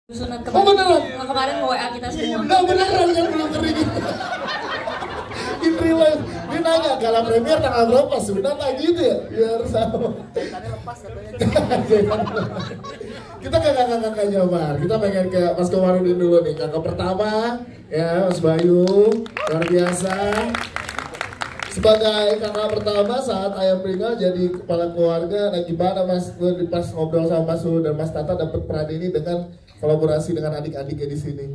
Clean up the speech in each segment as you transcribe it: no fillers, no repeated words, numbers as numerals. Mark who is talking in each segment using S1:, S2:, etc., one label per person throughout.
S1: Susunan
S2: Oh beneran?
S1: kemarin WA kita semua.
S2: Nah beneran kan belum kering. In real life, dia nanya gala premier tanggal berapa? Sudah tak gitu ya? Biar sama.
S3: Jahitannya lepas katanya.
S2: Kita ke kakak-kakaknya Mar. Kita pengen ke Mas Komarudin dulu nih. Kakak pertama, ya Mas Bayu, luar biasa. Sebagai kakak pertama saat Ayam Pringgal jadi kepala keluarga, nah gimana Mas pas ngobrol sama Mas Ulu dan Mas Tata dapat peran ini dengan kolaborasi dengan adik-adiknya di sini?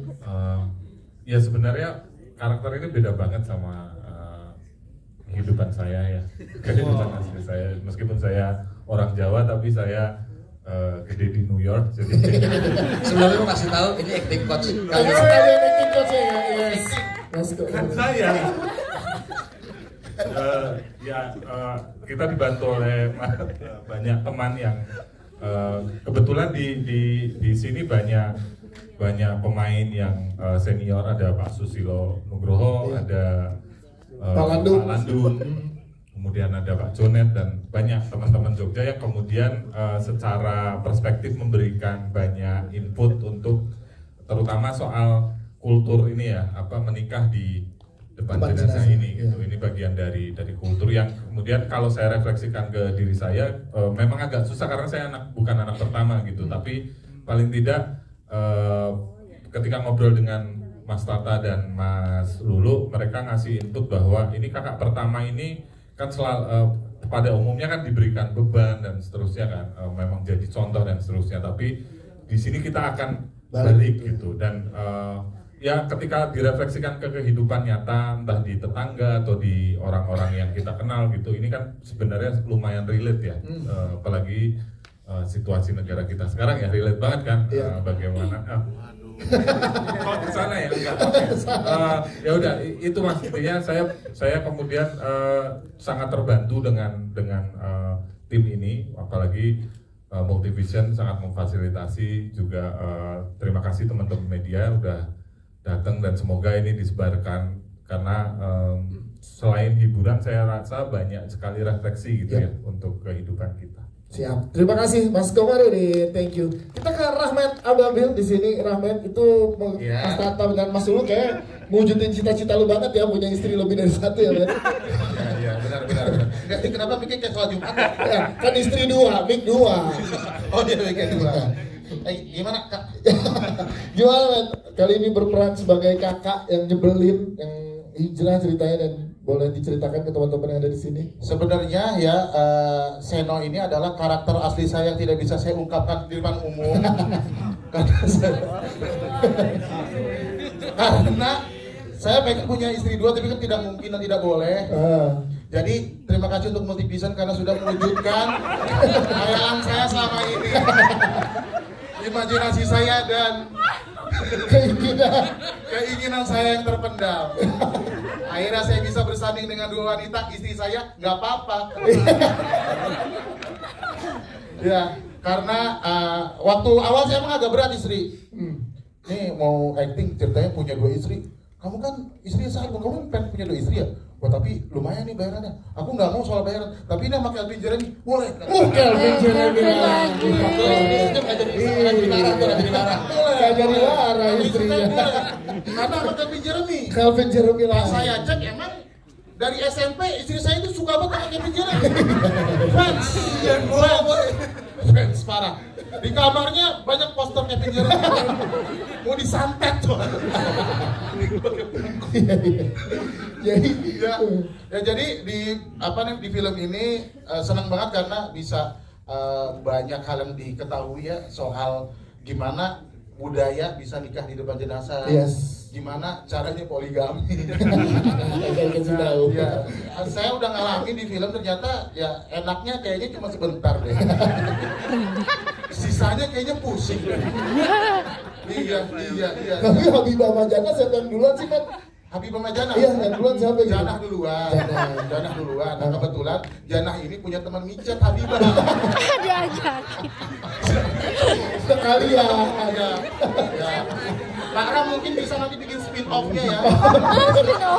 S4: Ya sebenarnya karakter ini beda banget sama kehidupan saya ya, kehidupan asli saya. Meskipun saya orang Jawa tapi saya gede di New York. Jadi
S3: Sebelumnya mau kasih tahu ini acting coach.
S2: Kalian acting coach ya, yes.
S4: kan saya kita dibantu oleh banyak teman yang kebetulan di sini banyak pemain yang senior. Ada Pak Susilo Nugroho, ada
S2: Pak Landung,
S4: kemudian ada Pak Jonet dan banyak teman-teman Jogja yang kemudian secara perspektif memberikan banyak input untuk terutama soal kultur ini ya, menikah di depan jenazah ini gitu. Ini bagian dari kultur yang kemudian kalau saya refleksikan ke diri saya memang agak susah karena saya bukan anak pertama gitu, tapi paling tidak ketika ngobrol dengan Mas Tata dan Mas Lulu, mereka ngasih input bahwa ini kakak pertama ini kan selalu pada umumnya kan diberikan beban dan seterusnya kan, memang jadi contoh dan seterusnya, tapi di sini kita akan balik gitu. Dan ya ketika direfleksikan ke kehidupan nyata, entah di tetangga atau di orang-orang yang kita kenal gitu, ini kan sebenarnya lumayan relate ya, apalagi situasi negara kita sekarang ya relate banget kan, bagaimana kok di sana ya enggak. Ya udah itu Mas, intinya saya kemudian sangat terbantu dengan tim ini, apalagi Multivision sangat memfasilitasi juga. Terima kasih teman-teman media udah datang dan semoga ini disebarkan karena selain hiburan saya rasa banyak sekali refleksi gitu ya untuk kehidupan kita.
S2: Siap. Terima kasih Mas Komarudin, thank you. Kita ke Rahmat Ababil di sini. Rahmat itu Mas Tata dan Mas Ulu kayak mewujudin cita-cita lu banget ya, punya istri lebih dari satu ya, Mas.
S3: Iya, benar. Kenapa bikin kayak sholat Jumat?
S2: Ya, kan istri dua, mik dua.
S3: Oh dia bikin dua. Gimana Kak?
S2: Gimana men? Kali ini berperan sebagai kakak yang nyebelin, yang hijrah ceritanya, dan boleh diceritakan ke teman-teman yang ada di sini?
S3: Sebenarnya ya Seno ini adalah karakter asli saya yang tidak bisa saya ungkapkan di depan umum. Karena saya pengen punya istri dua tapi kan tidak mungkin dan tidak boleh. Jadi terima kasih untuk Multivision karena sudah mewujudkan khayalan saya selama ini, imajinasi saya dan keinginan saya yang terpendam. Akhirnya saya bisa bersanding dengan dua wanita, istri saya nggak apa-apa. Ya, karena waktu awal saya emang agak berat istri. Nih mau acting ceritanya punya dua istri. Kamu kan istri saya, kamu pengen punya dua istri ya? Wah tapi lumayan nih bayarannya. Aku nggak mau soal bayaran, tapi ini sama Kelvin Jeremy boleh.
S2: Kelvin Jeremy lagi.
S3: Nggak jadi marah tuh, nggak jadi marah.
S2: Nggak jadi marah istrinya.
S3: Karena sama Kelvin Jeremy.
S2: Kelvin Jeremy
S3: Pas
S2: lagi.
S3: saya cek emang dari SMP istri saya itu suka banget sama Kelvin Jeremy. Fans, fans parah. Di kamarnya banyak poster Kelvin Jeremy. Mau disantet tuh. Jadi di film ini senang banget karena bisa banyak hal yang diketahui ya soal gimana budaya bisa nikah di depan jenazah. Gimana caranya poligami. Saya udah ngalamin di film, ternyata ya enaknya kayaknya cuma sebentar deh. Sisanya kayaknya pusing deh. Iya.
S2: Tapi Habibah Majana siapa yang duluan sih kan?
S3: Habibah Majana?
S2: Iya, yang duluan siapa gitu?
S3: Janah duluan. Janah duluan. Nah kebetulan Janah ini punya teman micet Habibah.
S1: Diajak.
S2: Sekali ya.
S3: Kak Ram mungkin bisa nanti bikin spin off-nya ya.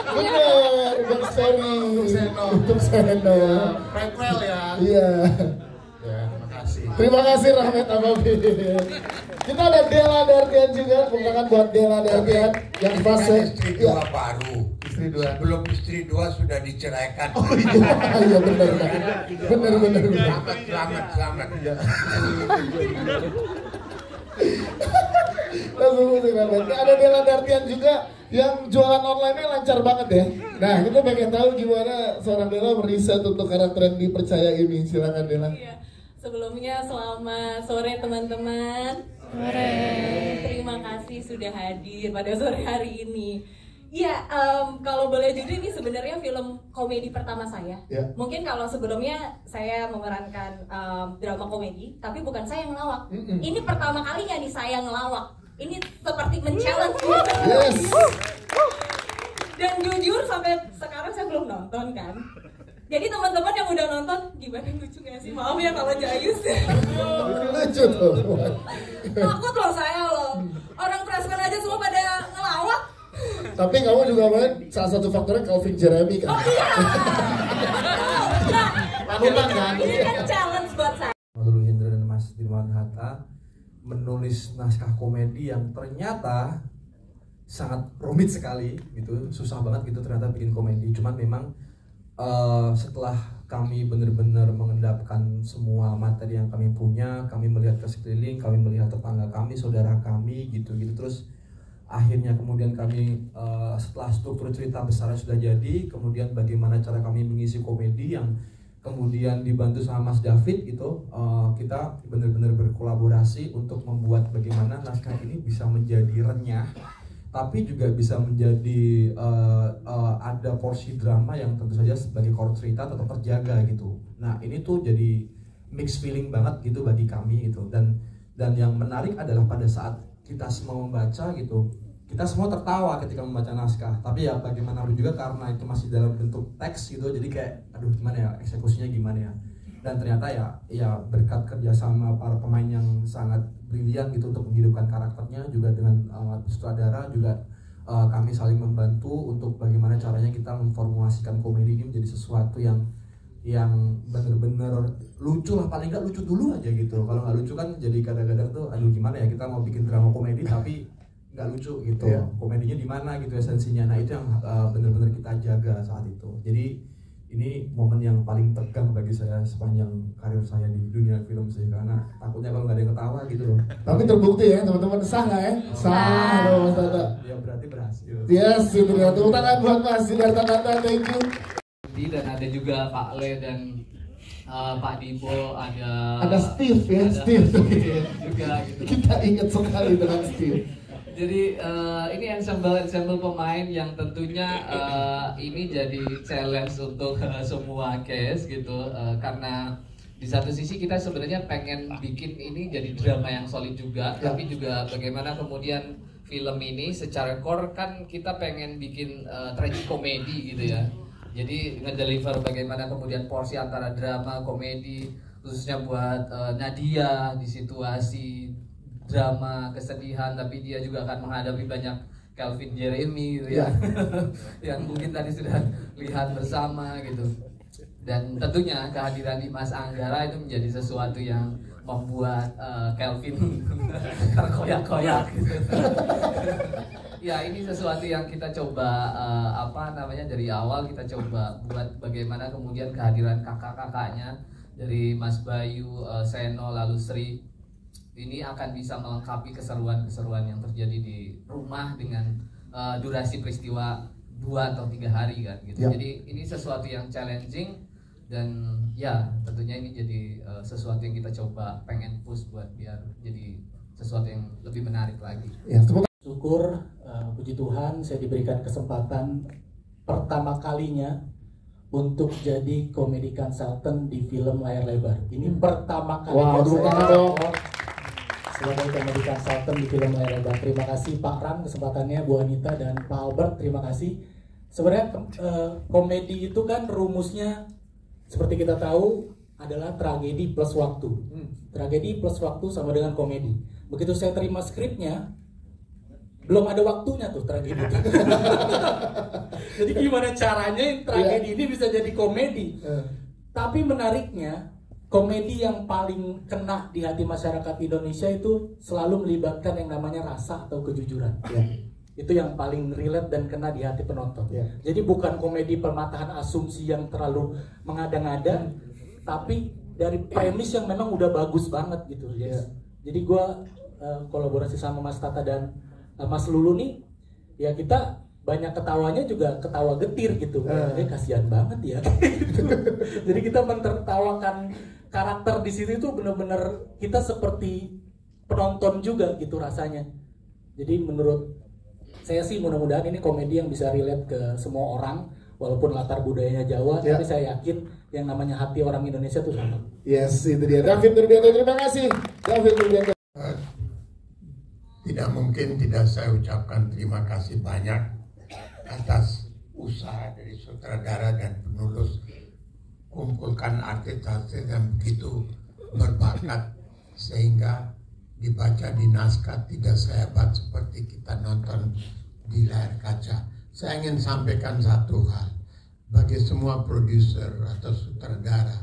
S2: Bener, untuk story. Untuk Seno.
S3: Prequel ya.
S2: Iya.
S3: Ya, terima kasih.
S2: Terima kasih Rahmat Ababil. Kita ada Della Dardian juga, tepuk tangan buat Dela Dartian yang fase
S5: istri dua baru.
S2: Istri dua.
S5: Sebelum istri dua sudah diceraikan.
S2: Oh iya benar.
S5: Selamat.
S2: Langsung musik Rahmat. Ada Dela Dartian juga yang jualan online-nya lancar banget ya. Nah, kita pengen tahu gimana seorang Dela meriset untuk karakter yang dipercaya ini. Silakan Dela.
S1: Iya. Sebelumnya selamat sore teman-teman. Sore. Terima kasih sudah hadir pada sore hari ini. Iya, kalau boleh jujur ini sebenarnya film komedi pertama saya.
S2: Ya.
S1: Mungkin kalau sebelumnya saya memerankan drama komedi, tapi bukan saya yang ngelawak. Ini pertama kalinya nih saya ngelawak. Ini seperti men-challenge gitu.
S2: Yes.
S1: Dan jujur sampai sekarang saya belum nonton kan. Jadi teman-teman yang udah nonton, gimana lucu gak sih? Maaf ya kalau jayus.
S2: Lucu tuh.
S1: Takut loh saya loh. Orang freshman aja semua pada ngelawak.
S2: Tapi kamu juga main salah satu faktornya Calvin Jeremy kan?
S1: Oh iya.
S2: Panutan kan?
S1: Ini kan challenge buat saya.
S6: Nurul Hendra dan Mas Dirman Hatta menulis naskah komedi yang ternyata sangat rumit sekali gitu, susah banget gitu ternyata bikin komedi. Cuman memang setelah kami benar-benar mengendapkan semua materi yang kami punya, kami melihat ke sekeliling, kami melihat tetangga kami, saudara kami gitu-gitu, terus akhirnya kemudian kami setelah struktur cerita besarnya sudah jadi, kemudian bagaimana cara kami mengisi komedi yang kemudian dibantu sama Mas David gitu, kita benar-benar berkolaborasi untuk membuat bagaimana naskah ini bisa menjadi renyah tapi juga bisa menjadi ada porsi drama yang tentu saja sebagai core cerita tetap terjaga gitu. Nah ini tuh jadi mixed feeling banget gitu bagi kami gitu, dan yang menarik adalah pada saat kita semua membaca gitu, kita semua tertawa ketika membaca naskah, tapi ya bagaimanapun juga karena itu masih dalam bentuk teks gitu, jadi kayak aduh gimana ya eksekusinya gimana ya, dan ternyata ya berkat kerjasama para pemain yang sangat brilian gitu untuk menghidupkan karakternya, juga dengan sutradara juga kami saling membantu untuk bagaimana caranya kita memformulasikan komedi ini menjadi sesuatu yang benar-benar lucu lah, paling nggak lucu dulu aja gitu. Kalau nggak lucu kan jadi kadang-kadang tuh aduh gimana ya, kita mau bikin drama komedi tapi nggak lucu gitu, komedinya di mana gitu esensinya. Nah itu yang benar-benar kita jaga saat itu. Jadi ini momen yang paling tegang bagi saya sepanjang karir saya di dunia film sih, karena takutnya kalau nggak ada yang ketawa gitu loh.
S2: Tapi terbukti ya teman-teman, sah nggak ya? Sah loh Mas Tata.
S6: Ya berarti berhasil.
S2: Yes, itu dia. Tepuk tangan buat Mas Sidarta, thank you.
S7: Dan ada juga Pak Le dan Pak Dipo,
S2: ada Steve ya, Steve
S7: juga gitu.
S2: Kita ingat sekali dengan Steve.
S7: Jadi ini ensemble pemain yang tentunya ini jadi challenge untuk semua cast gitu, karena di satu sisi kita sebenarnya pengen bikin ini jadi drama yang solid juga, tapi juga bagaimana kemudian film ini secara core kan kita pengen bikin tragikomedi gitu ya. Jadi ngedeliver bagaimana kemudian porsi antara drama, komedi, khususnya buat Nadia di situasi drama, kesedihan, tapi dia juga akan menghadapi banyak Calvin Jeremy gitu ya. Yang mungkin tadi sudah lihat bersama gitu. Dan tentunya kehadiran Dimas Anggara itu menjadi sesuatu yang membuat Calvin terkoyak-koyak gitu. Ya ini sesuatu yang kita coba dari awal kita coba buat bagaimana kemudian kehadiran kakak-kakaknya dari Mas Bayu, Seno, lalu Sri ini akan bisa melengkapi keseruan-keseruan yang terjadi di rumah dengan durasi peristiwa 2 atau 3 hari kan gitu. Jadi ini sesuatu yang challenging dan ya tentunya ini jadi sesuatu yang kita coba pengen push buat biar jadi sesuatu yang lebih menarik lagi.
S2: Ya,
S8: syukur, puji Tuhan saya diberikan kesempatan pertama kalinya untuk jadi komedi consultant di film layar lebar. Ini pertama kali sebagai komedi consultant di film layar lebar. Terima kasih Pak Ram kesempatannya, Bu Anita dan Pak Albert, terima kasih. Sebenarnya komedi itu kan rumusnya seperti kita tahu adalah tragedi plus waktu. Tragedi plus waktu sama dengan komedi. Begitu saya terima skripnya, belum ada waktunya tuh tragedi itu. Jadi gimana caranya tragedi ini bisa jadi komedi? Tapi menariknya komedi yang paling kena di hati masyarakat Indonesia itu selalu melibatkan yang namanya rasa atau kejujuran. Itu yang paling relate dan kena di hati penonton. Jadi bukan komedi pematahan asumsi yang terlalu mengada-ngada, tapi dari premis yang memang udah bagus banget gitu. Jadi gue kolaborasi sama Mas Tata dan Mas Lulu nih, ya kita banyak ketawanya juga ketawa getir gitu. Kasihan banget ya. Jadi kita mentertawakan karakter di situ itu bener-bener kita seperti penonton juga gitu rasanya. Jadi menurut saya sih mudah-mudahan ini komedi yang bisa relate ke semua orang, walaupun latar budayanya Jawa, tapi saya yakin yang namanya hati orang Indonesia tuh sama.
S2: Yes, itu dia. David Nurbianto, terima kasih. David Nurbianto.
S5: Tidak mungkin tidak saya ucapkan terima kasih banyak atas usaha dari sutradara dan penulis kumpulkan artis-artis yang begitu berbakat sehingga dibaca di naskah tidak sehebat seperti kita nonton di layar kaca. Saya ingin sampaikan satu hal bagi semua produser atau sutradara,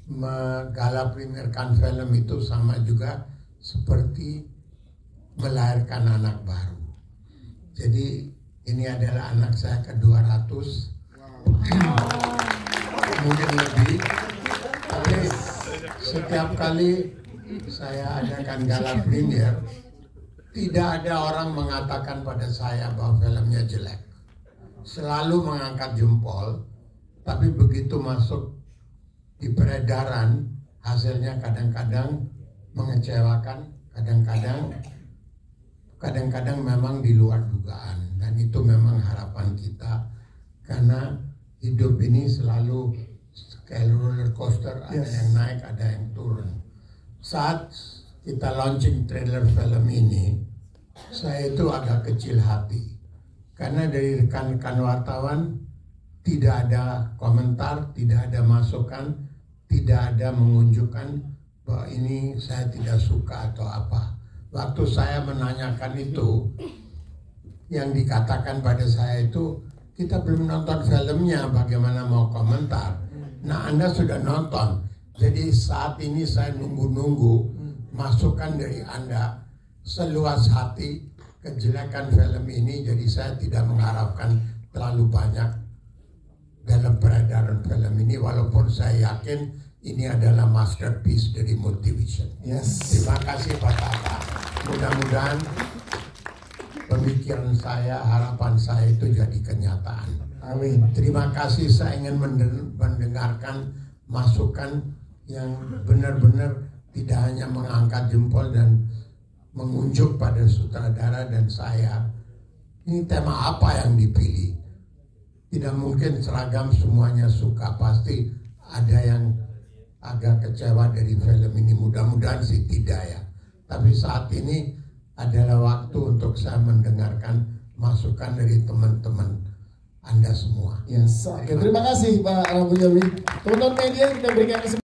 S5: menggala premierkan film itu sama juga seperti melahirkan anak baru. Jadi ini adalah anak saya ke-200, mungkin lebih, tapi setiap kali saya adakan gala premier, tidak ada orang mengatakan pada saya bahwa filmnya jelek. Selalu mengangkat jempol, tapi begitu masuk di peredaran, hasilnya kadang-kadang mengecewakan, kadang-kadang memang di luar dugaan. Dan itu memang harapan kita, karena hidup ini selalu kayak roller coaster, ada yang naik, ada yang turun. Saat kita launching trailer film ini, saya itu agak kecil hati, karena dari rekan-rekan wartawan tidak ada komentar, tidak ada masukan, tidak ada menunjukkan bahwa ini saya tidak suka atau apa. Waktu saya menanyakan itu, yang dikatakan pada saya itu, kita belum nonton filmnya, bagaimana mau komentar. Nah, Anda sudah nonton, jadi saat ini saya nunggu-nunggu masukan dari Anda. Seluas hati kejelekan film ini, jadi saya tidak mengharapkan terlalu banyak dalam peredaran film ini, walaupun saya yakin ini adalah masterpiece dari Multivision. Terima kasih Pak Tata. Mudah-mudahan pemikiran saya, harapan saya itu jadi kenyataan.
S2: Amin.
S5: Terima kasih, saya ingin mendengarkan masukan yang benar-benar tidak hanya mengangkat jempol dan mengunjuk pada sutradara dan saya. Ini tema apa yang dipilih? Tidak mungkin seragam semuanya suka, pasti ada yang agak kecewa dari film ini. Mudah-mudahan sih tidak ya. Tapi saat ini adalah waktu untuk saya mendengarkan masukan dari teman-teman Anda semua.
S2: Oke, terima kasih Pak Rambu Jawi. Teman-teman media kita berikan kesempatan.